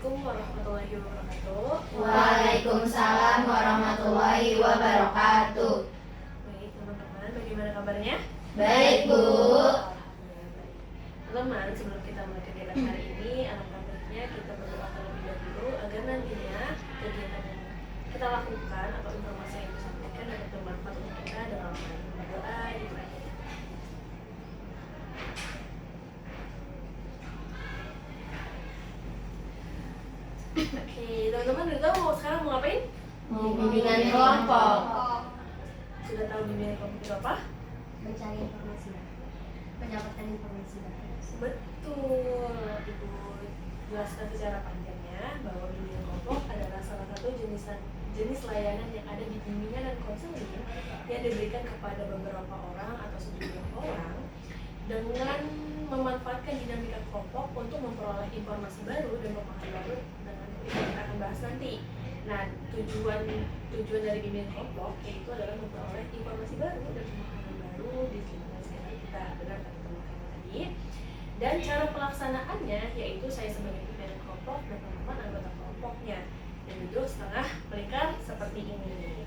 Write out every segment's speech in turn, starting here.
Assalamualaikum warahmatullahi wabarakatuh. Waalaikumsalam warahmatullahi wabarakatuh. Baik teman-teman, bagaimana kabarnya? Baik, Bu. Alhamdulillah baik. Teman-teman, sebelum kita mulai kegiatan hari ini, alangkah baiknya kita berdoa terlebih dahulu agar nantinya kegiatan yang kita lakukan atau informasi yang disampaikan dapat bermanfaat untuk kita dalam berdoa di terakhir. Oke, teman-teman udah tahu sekarang mau ngapain? Bimbingan kelompok. Sudah tahu bimbingan kelompok itu apa? Mencari informasi baru, mendapatkan informasi baru. Betul, Ibu jelaskan secara panjangnya bahwa bimbingan kelompok adalah salah satu jenis layanan yang ada di bimbingan dan konseling yang diberikan kepada beberapa orang atau sejumlah orang dengan memanfaatkan dinamika kelompok untuk memperoleh informasi baru dan pemahaman baru dengan yang kita akan bahas nanti. Nah, tujuan dari bimbingan kelompok yaitu adalah memperoleh informasi baru dan pemahaman baru di lingkungan sekitar kita, benar kata teman-teman tadi. Dan cara pelaksanaannya yaitu saya sebagai pimpinan kelompok dan teman-teman anggota kelompoknya yang duduk setengah melingkar seperti ini.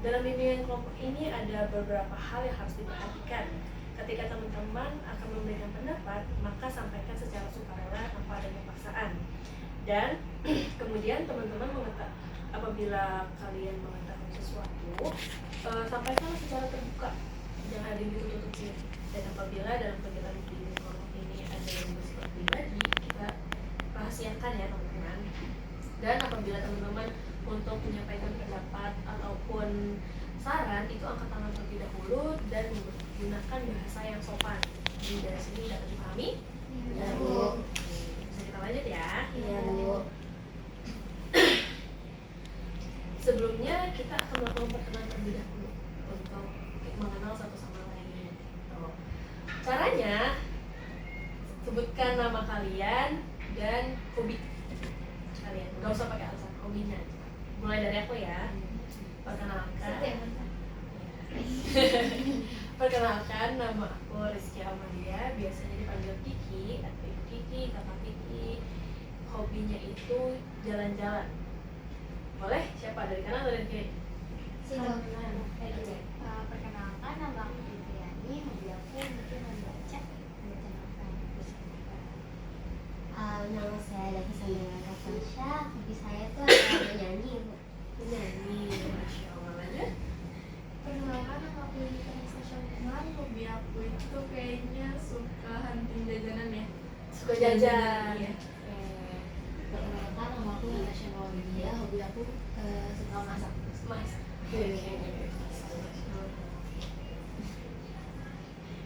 Dalam bimbingan kelompok ini ada beberapa hal yang harus diperhatikan. Ketika teman-teman akan memberikan pendapat, maka sampaikan secara sukarela tanpa adanya paksaan. Dan kemudian teman-teman apabila kalian mengetahui sesuatu, sampaikanlah secara terbuka, jangan ada yang ditutup-tutupi. Dan apabila dalam kegiatan bimbingan kelompok ini ada yang bersifat pribadi, kita rahasiakan ya teman-teman. Dan apabila teman-teman untuk menyampaikan pendapat ataupun saran itu angkat tangan terlebih dahulu dan menggunakan bahasa yang sopan. Jadi dari sini dapat dipahami? Ya, Bu. Bisa kita lanjut ya? Iya, Bu. Sebelumnya kita akan melakukan perkenalan terlebih dahulu untuk mengenal satu sama lain. Gitu. Caranya sebutkan nama kalian dan hobi kalian. Gak usah pakai alasan, hobinya aja. Mulai dari aku ya. Perkenalkan. Perkenalkan, nama aku Rizky Amalia, biasanya dipanggil Kiki atau Ibu Kiki, Kakak Kiki. Hobinya itu jalan-jalan. Boleh? Siapa? Dari kanan atau dari kiri? Perkenalkan, nama aku Fitriani, hobi aku mungkin membaca novel. Nama saya Davi Sandra Katasha, hobi saya tuh adalah menyanyi. Menyanyi, Masya Allah. Lanjut. Perkenalkan, nama aku Yunita Natasha Lukman. Hobi aku itu kayaknya suka hunting jajanan ya. Suka jajan. Iya. Perkenalkan, nama aku Natasha Maulida, hobi aku suka masak. Mas.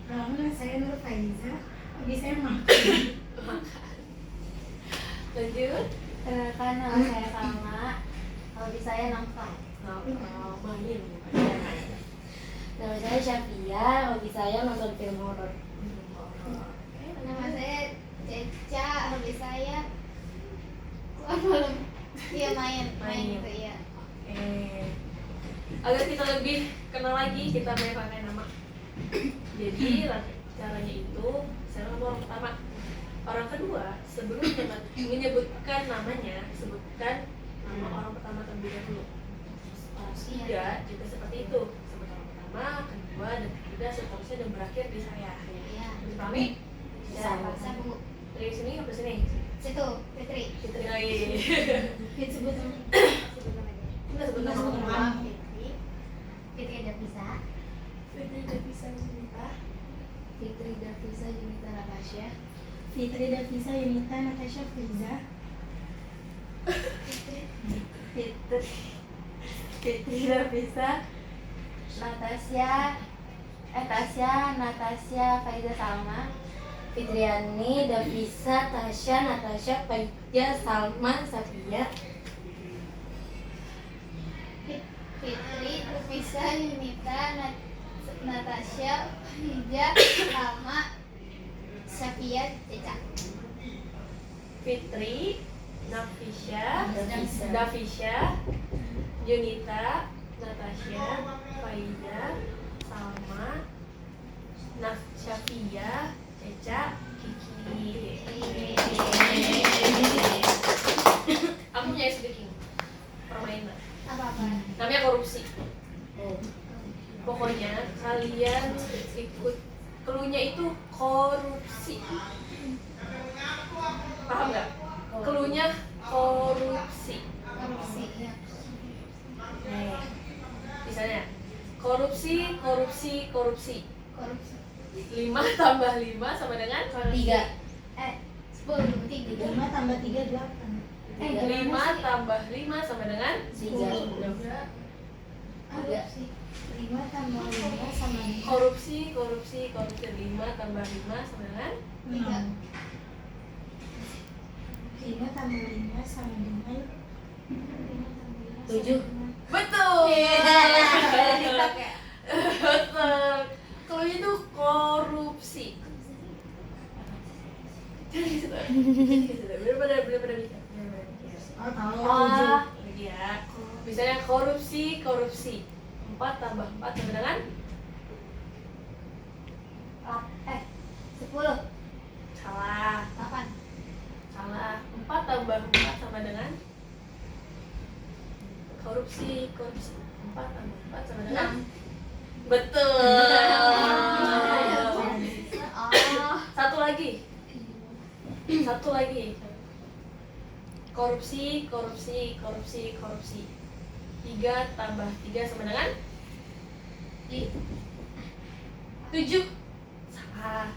Nama saya Nur Faiza, hobi saya makan. Lanjut. Perkenalkan, nama saya Salma, hobi saya nongkrong. Main. Nama saya Syafia, hobi saya nonton film horor. Nama saya Ceca, hobi saya malam iya main gitu ya. Agar kita lebih kenal lagi, kita mulai pakai nama. Jadi caranya itu, saya orang pertama. Orang kedua, sebelum menyebutkan namanya, sebutkan nama orang pertama terlebih dahulu. Orang ketiga juga seperti itu, sebut orang pertama, kedua, dan ketiga, seterusnya dan berakhir di saya. Iya. Dipahami? Bisa Bu. Dari sini ke sini. Situ Fitri. Fitri lagi. Sebut Kita sebut nama. Fitri Davisa. Fitri Davisa Yunita. Fitri Davisa Yunita Natasha. Fitri Davisa Yunita Natasha Fiza. Fitri Davisa Natasha Faiza Salma. Fitriani Davisa Tasya Natasha Faiza Salma Safia. Fitri Davisa Yunita Natasha Faiza Salma Safia Ceca. Fitri, Davisha, Yunita, Natasha, Faiza, Salma, Syafia, Ceca, Kiki. kalian ikut cluenya itu korupsi. Paham nggak? Cluenya korupsi. Korupsi ya. Nih, misalnya korupsi, korupsi, korupsi. Korupsi. 5 tambah 5 sama dengan 3. 10 3. 5 tambah 3 8. 5 tambah 5 sama dengan 3. Korupsi. 5 tambah 5 sama dengan korupsi, korupsi, korupsi. 5 tambah 5 sama dengan 6. 5 tambah 5 sama dengan 7. betul. Dipakai. Betul. Kalau itu korupsi. Jadi gitu. Benar-benar bisa. Oh, tahu. Lagi ya. Misalnya korupsi, korupsi. 4 tambah 4 sama dengan 10. salah. 8. Salah. 4 tambah 4 sama dengan korupsi, korupsi. 4 tambah 4 sama dengan 6. betul. Oh. Satu lagi. Satu lagi. Korupsi, korupsi, korupsi, korupsi. 3 tambah 3 sama dengan 7. Salah.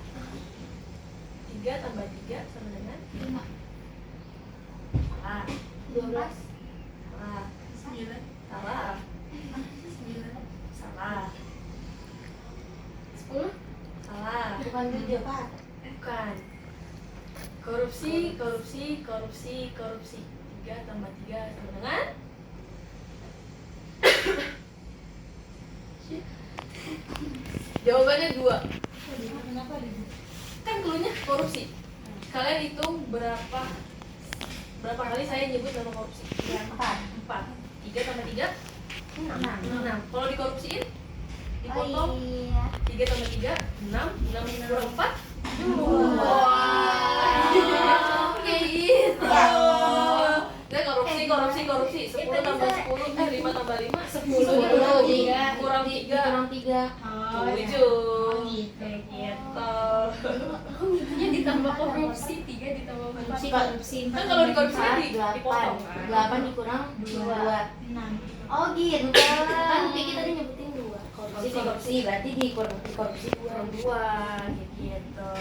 3 tambah 3 sama dengan 5. salah. 12. Salah. 9. Salah. 9. Salah. 10. Salah. Bukan 7, Pak. Bukan. Korupsi, korupsi, korupsi, korupsi. 3 tambah 3 sama dengan jawabannya 2. Kenapa gitu? Kan cluenya korupsi. Kalian hitung berapa kali saya nyebut nama korupsi? 4. 3 tambah 3 6. Kalau dikorupsiin dipotong iya. 3 tambah 3 6 kurang 4 kayak gitu. Nah, korupsi 10 tambah 10 5 tambah 5 10 kurang 3 Oh, ya. 7 Oh, gitu. kayak gitu. Nya ditambah korupsi 3 ditambah 4. Korupsi Kan kalau dikorupsi 8. dipotong 8 dikurang 2. 6. Oh gitu. Kan kita tadi nyebutin 2. Korupsi berarti dikorupsi 2. kurang 2 kayak gitu.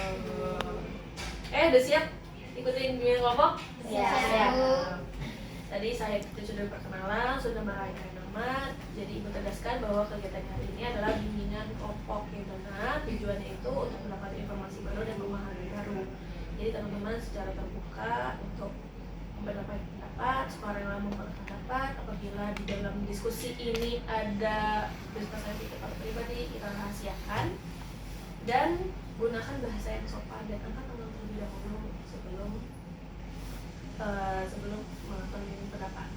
Udah siap ikutin bimbingan kelompok? Ya, siap. Tadi saya sudah perkenalan, sudah meraihkan nama. Jadi Ibu tegaskan bahwa kegiatan hari ini adalah bimbingan kelompok yang mana tujuannya itu untuk mendapatkan informasi baru dan pemahaman baru. Jadi teman-teman secara terbuka untuk mempendapat pendapat, sukarela memperpendapat. Apabila di dalam diskusi ini ada diskusi kita pribadi, kita rahasiakan dan gunakan bahasa yang sopan dan angkat tangan terlebih dahulu sebelum melakukan pendapat.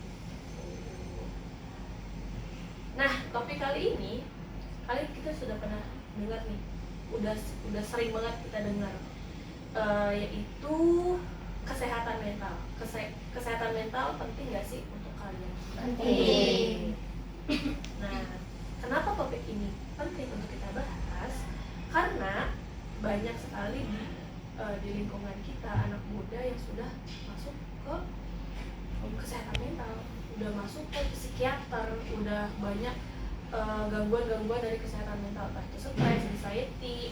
Nah, topik kali ini kita sudah pernah dengar nih, udah sering banget kita dengar, yaitu kesehatan mental. Kesehatan mental penting nggak sih untuk kalian? Penting. Nah, kenapa topik ini penting untuk kita bahas? Karena banyak sekali di lingkungan kita anak muda yang sudah masuk ke kesehatan mental, udah masuk ke psikiater, udah banyak gangguan-gangguan dari kesehatan mental, entah itu stres, anxiety,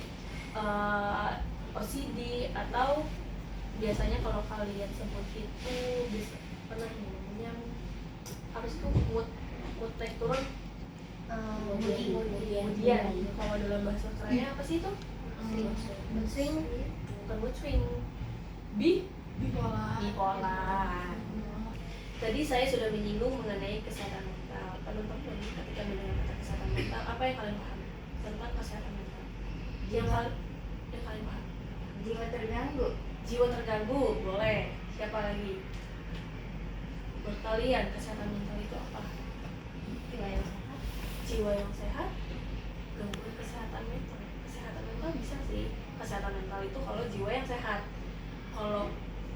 OCD, atau biasanya kalau kalian sebut itu bisa pernah namanya apa sih itu mood naik turun, kemudian kalau dalam bahasa kerennya apa sih itu? Mood swing. Bukan mood swing, bipolar. Tadi saya sudah menyinggung mengenai kesehatan mental. Teman-teman ketika mendengar kata kesehatan mental, apa yang kalian paham tentang kesehatan mental? Yang kalian paham? Jiwa terganggu. Jiwa terganggu, boleh. Siapa lagi? Buat kalian kesehatan mental itu apa? Jiwa yang sehat. Jiwa yang sehat, gangguan kesehatan mental. Kesehatan mental bisa sih. Kesehatan mental itu kalau jiwa yang sehat. Kalau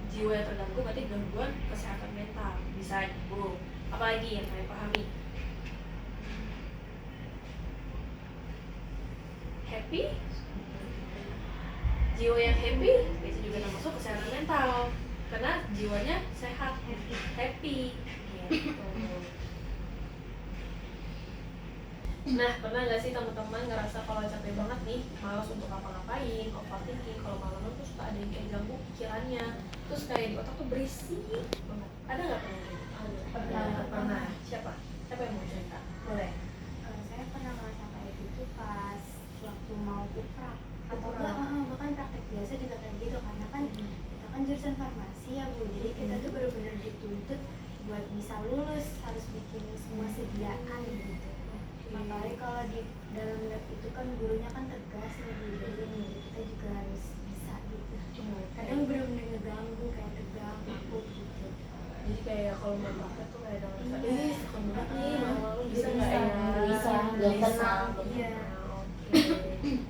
jiwa yang terganggu berarti gangguan kesehatan mental. Bisa Bu. Apalagi yang kalian pahami? happy. Jiwa yang happy itu juga termasuk kesehatan mental karena jiwanya sehat, happy gitu. Nah, pernah nggak sih teman-teman ngerasa kalau capek banget nih, malas untuk apa-ngapain, overthinking, kalau malam tuh suka ada yang kayak ganggu pikirannya, terus kayak di otak tuh berisik banget. Ada nggak pernah gitu? Pernah. Siapa yang mau cerita? Boleh. Saya pernah merasa kayak gitu pas waktu mau uprak atau Uprak. enggak bahkan praktek biasa juga kayak gitu karena kan kita kan jurusan farmasi ya Bu, jadi kita tuh benar-benar dituntut buat bisa lulus harus bikin semua sediaan gitu. Apalagi kalau di dalam lab itu kan gurunya kan tegas ya Bu, jadi kita juga harus bisa gitu. Kadang benar-benar ngeganggu kayak tegang, takut gitu. Jadi kayak kalau mau praktek tuh kayak ada rasa, sekolah banget nih, malu-malu bisa nggak Bisa, ya? bisa, belum tenang. Iya. Oke.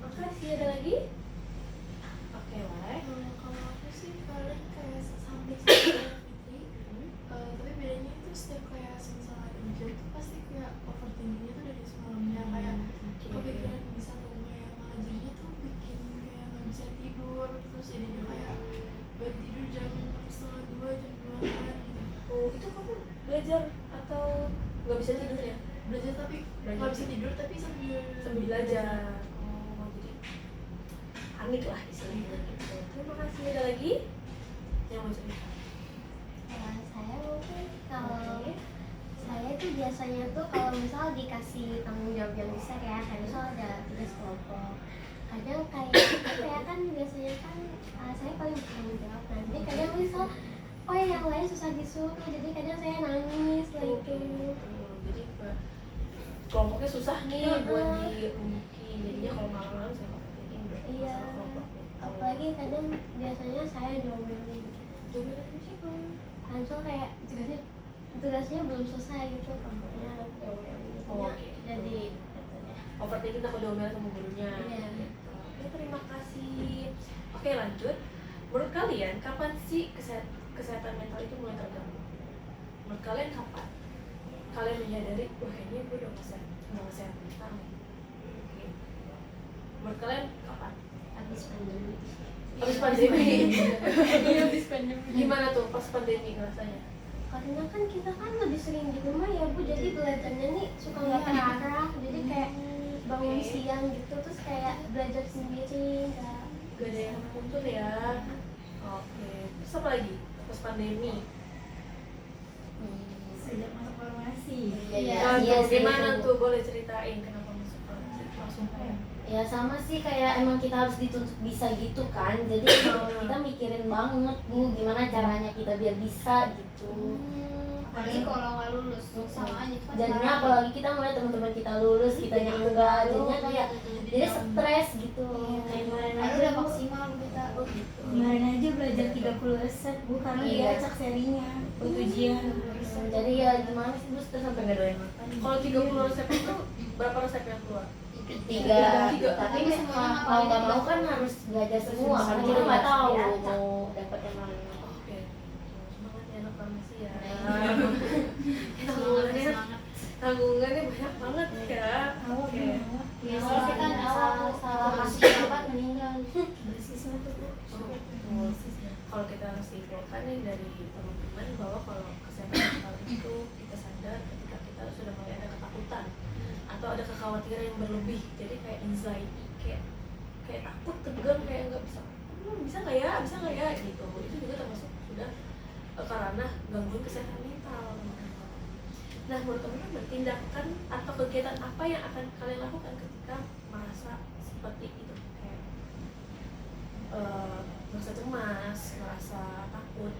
Makasih, ada lagi? Oke, Lek. Kalau aku sih paling kayak sampai Fitri, tapi bedanya itu setiap kayak misalnya ujian tuh pasti kayak overthinkingnya tuh dari semalamnya kayak kepikiran bisa tuh kayak malah jadinya tuh bikin kayak nggak bisa tidur, terus jadinya kayak baru tidur jam 1:30, jam 2 kan gitu. Oh, itu kamu belajar atau nggak bisa tidur ya? Belajar tapi Belajar. nggak bisa tidur tapi sambil Belajar. Oh, jadi panik lah istilahnya gitu. Terima kasih. Ada lagi yang mau cerita? Saya mungkin kalau Oke. saya tuh biasanya tuh kalau misal dikasih tanggung jawab yang besar ya, kayak misal ada tugas kelompok, kadang kayak apa ya kan biasanya kan saya paling bertanggung jawab, nanti kadang misal oh yang lain susah disuruh, jadi kadang saya nangis like Jadi kelompoknya susah nih buat dirumbukin. Jadinya kalau malam-malam saya overthinking iya, masalah kelompoknya. apalagi kadang biasanya saya diomelin Dominannya siapa? kan so kayak tugasnya belum selesai gitu, kelompoknya diomelin Oh, oke. jadi Overthinking takut diomel sama gurunya. Iya. Gitu. Oke, terima kasih. Oke, lanjut. Menurut kalian kapan sih kesehatan mental itu mulai terganggu? Menurut kalian kapan? Kalian menyadari, wah kayaknya gue udah nggak sehat mental nih. Oke. Menurut kalian kapan? habis pandemi. Habis pandemi. Iya, habis pandemi. Gimana tuh pas pandemi rasanya? Karena kan kita kan lebih sering di rumah ya Bu, jadi belajarnya nih suka nggak terarah, jadi kayak bangun Oke. siang gitu, terus kayak belajar sendiri nggak. Gak ada yang menuntut ya. Oke. Terus apa lagi? Pas pandemi. Sejak masuk farmasi. Iya, Aduh, iya sih, gimana itu. tuh? Boleh ceritain kenapa masuk farmasi? Langsung kayak Ya sama sih kayak emang kita harus dituntut bisa gitu kan, jadi emang kita mikirin banget Bu gimana caranya kita biar bisa gitu. Apalagi kalau nggak lulus sama aja itu kan Jadinya parah. apalagi kita melihat teman-teman kita lulus, kitanya enggak, jadinya kayak jadi stres gitu. Kayak kemarin Padahal aja udah Bu, maksimal kita Kemarin aja belajar 30 resep Bu, karena Iya. diacak serinya untuk ujian. jadi ya gimana sih Bu, terus sampai nggak doyan makan. kalau 30 resep itu berapa resep yang keluar? Tiga, Tiga. tapi Semuanya mau nggak ngapalin mau kan harus belajar semua, karena kita nggak tahu mau dapat yang mana. Oke. Semangat ya anak farmasi ya. semangat. Tanggungannya banyak banget ya. Oke. Ya kalau kita awal salah masih obat meninggal. Bersiswa tuh Bu. Betul. Kalau kita harus simpulkan nih dari teman-teman bahwa kalau kesehatan mental itu kita sadar ketika kita sudah mulai ada ketakutan atau ada kekhawatiran yang berlebih, jadi kayak anxiety, kayak takut, tegang, kayak nggak bisa, bisa nggak ya gitu. Itu juga termasuk sudah karena gangguan kesehatan mental. Nah, menurut teman-teman, tindakan atau kegiatan apa yang akan kalian lakukan ketika merasa seperti itu, kayak merasa cemas, merasa takut?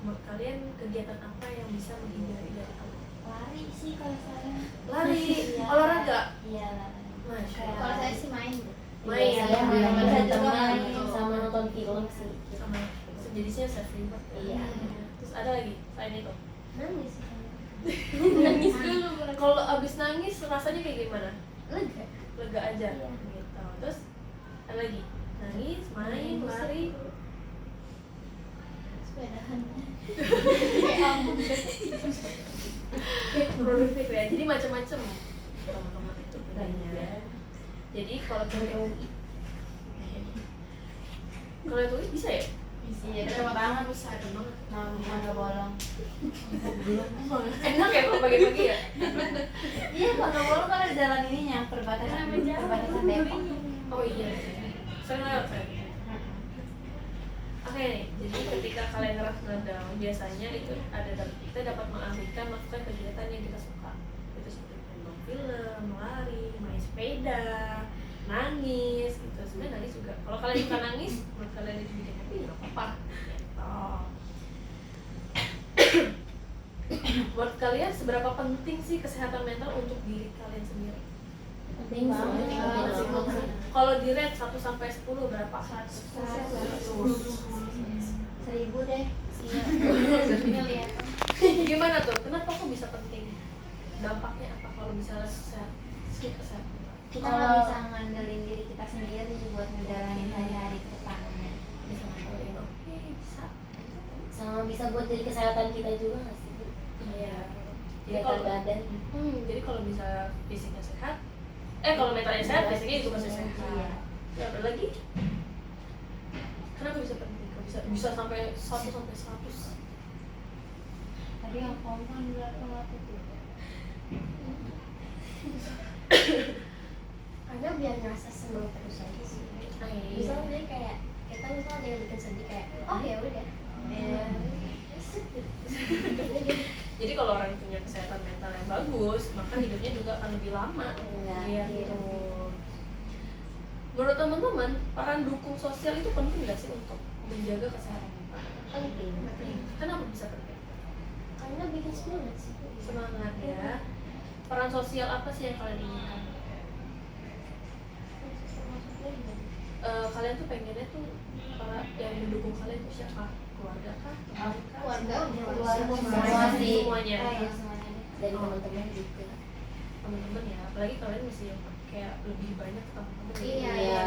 Menurut kalian kegiatan apa yang bisa menghindari dari hal itu? Lari sih kalau saya. Lari, Iya. olahraga. Iya lari. Masya Kalau Allah. saya sih main. Main, Iya, ya, main main. sama juga teman main. sama nonton film sih. Sama sejadinya self reward. Iya. Terus ada lagi selain itu? Nangis kan. Nangis dulu. Kalau abis nangis rasanya kayak gimana? Lega. Lega aja. Iya. Gitu. Terus ada lagi? Nangis, main, lari. Sepedahan. Produktif ya. Jadi macam-macam. Teman-teman itu bedanya. Jadi kalau kalau tulis bisa ya? Iya, keren banget. Besar banget. Nah, nggak bolong. Enak ya kalau pagi-pagi ya? Iya, kalau nggak bolong kan ada jalan ininya, perbatasan Depok. Oh iya, sering lewat saya. Oke nih, jadi ketika kalian ngerasa down, biasanya itu kita dapat mengalihkan melakukan kegiatan yang kita suka. Itu seperti nonton film, lari, main sepeda, nangis gitu. Sebenarnya nangis juga. Kalau kalian suka nangis, menurut kalian itu bikin happy, nggak apa-apa. Gitu. Menurut kalian seberapa penting sih kesehatan mental untuk diri kalian sendiri? Penting banget. Kalau di rate 1 sampai 10 berapa? 1000 deh. Miliar. Gimana tuh? Kenapa kok bisa penting? Dampaknya apa kalau misalnya kesehatan? Kita nggak bisa ngandelin diri kita sendiri buat ngejalanin hari-hari ke depannya. Bisa ngapain? Oke, bisa. Sama bisa buat jadi kesehatan kita juga nggak sih? Iya. Jadi Jadi kalau badan. jadi kalau misalnya fisiknya sehat, kalau mentalnya sehat, fisiknya juga pasti sehat. Iya. Ya, ada lagi? Kenapa bisa penting? Kok bisa sampai 1 sampai 100? Tadi yang kompan berapa tuh? Karena biar ngerasa senang terus aja sih. Misalnya kayak kita misalnya ada yang bikin sedih kayak oh ya udah. Jadi kalau orang punya kesehatan mental yang bagus, maka hidupnya juga akan lebih lama. Iya, Gitu. Menurut teman-teman, peran dukung sosial itu penting nggak sih untuk menjaga kesehatan mental? Penting. Kenapa bisa penting? Karena bikin semangat sih. Semangat ya. Peran sosial apa sih yang kalian inginkan? Kalian tuh pengennya tuh yang mendukung kalian tuh siapa? Keluarga kah? Teman kah? Semua sih. Semuanya. Iya, semuanya deh. Dan teman-teman juga. Teman-teman ya, apalagi kalian mesti yang kayak lebih banyak teman-teman. Iya, iya.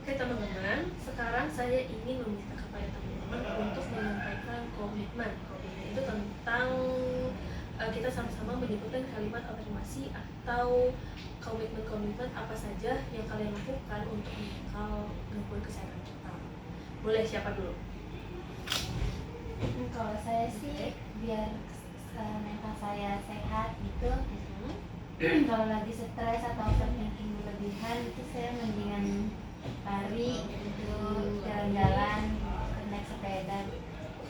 Oke teman-teman, sekarang saya ingin meminta kepada teman-teman untuk menyampaikan komitmen. Komitmen itu tentang kita sama-sama menyebutkan kalimat afirmasi atau komitmen-komitmen apa saja yang kalian lakukan untuk menangkal gangguan kesehatan mental. Boleh siapa dulu? Kalau saya sih biar mental saya sehat gitu. Kalau lagi stres atau overthinking berlebihan itu saya mendingan lari gitu, jalan-jalan, naik sepeda.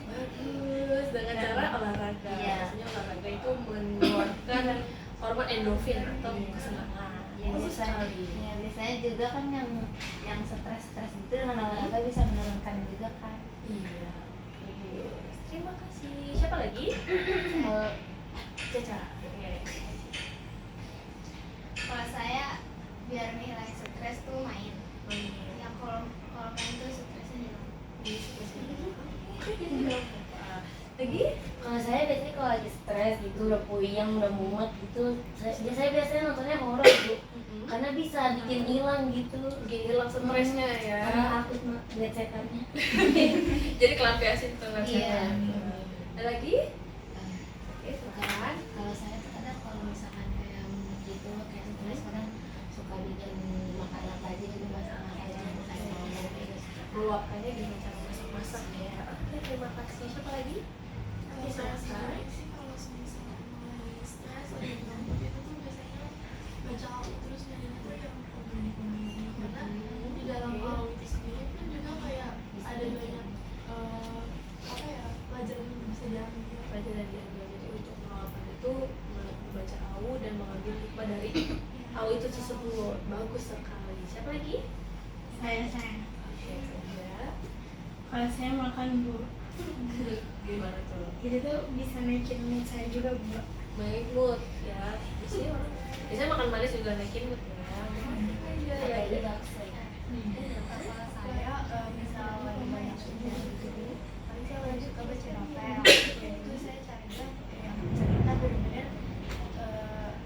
Bagus, dengan cara olahraga. Iya. Biasanya olahraga itu mengeluarkan hormon endorfin atau kesenangan. Ya, biasanya juga kan yang stres gitu dengan olahraga bisa menurunkan juga kan. Iya. Terima kasih. Siapa lagi? Kalau Caca. Oke. Kalau saya biar ngilangin stres tuh main. Yang kalau main tuh stresnya hilang. Lagi? kalau saya biasanya kalau lagi stres gitu, udah puyeng, udah mumet gitu, saya biasanya nontonnya horor bu, karena bisa bikin hilang gitu. Bikin hilang stresnya ya. Karena akut lihat setannya. Jadi kelampiasin tuh nggak Iya. Ada lagi? Oke, silakan. Kalau saya tuh kadang kalau misalkan kayak mumet gitu, kayak stres kadang suka bikin makan apa aja gitu, masak-masak aja, kayak ngomong gitu. Meluapkannya dengan cara masak-masak ya. Oke, terima kasih. Siapa lagi? Kalau saya sendiri sih kalau misalnya mulai stres lagi ganggu itu tuh biasanya baca AU terus jadinya tuh yang komedi-komedi karena di dalam AU itu sendiri kan juga kayak ada banyak apa ya pelajaran yang bisa diambil gitu. Pelajaran diambil. Jadi untuk meluapkan itu membaca AU dan mengambil hikmah dari AU itu tersebut. Bagus sekali. Siapa lagi? Saya Oke, saja. kalau saya makan bu, Gimana tuh? itu tuh bisa naikin mood saya juga bu. Naik mood ya. Biasanya makan manis juga naikin mood ya. Iya, iya, iya. Kalau saya misal lagi banyak kerjaan gitu, paling saya lagi suka baca novel. Itu saya carinya yang cerita benar-benar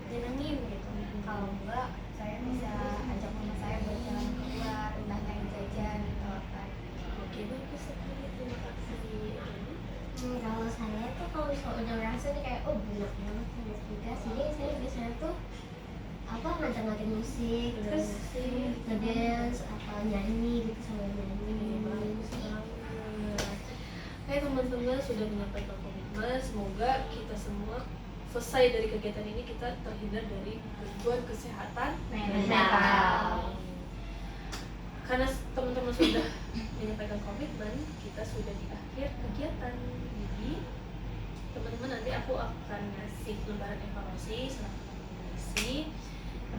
nyenengin gitu. Kalau enggak, saya bisa ajak mama saya buat jalan keluar, entah kayak jajan atau apa. Oke, bagus sekali. Terima kasih. Kalau saya tuh kalau misalnya udah ngerasa nih kayak oh bener banget sama tugas, jadi saya biasanya tuh apa ngajar-ngajar musik, terus ngedance atau nyanyi gitu sambil nyanyi. Oke teman-teman, sudah menyampaikan komitmen, semoga kita semua selesai dari kegiatan ini kita terhindar dari gangguan kesehatan Mental. Karena teman-teman sudah menyampaikan komitmen, kita sudah di akhir kegiatan. Jadi teman-teman, nanti aku akan ngasih lembaran evaluasi, silahkan evaluasi.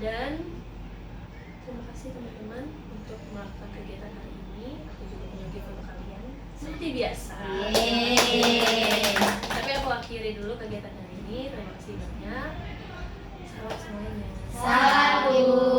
Dan terima kasih teman-teman untuk melakukan kegiatan hari ini. Aku juga punya gift untuk kalian seperti biasa. Yeay. Tapi aku akhiri dulu kegiatan hari ini. Terima kasih banyak. Salam semuanya. Salam.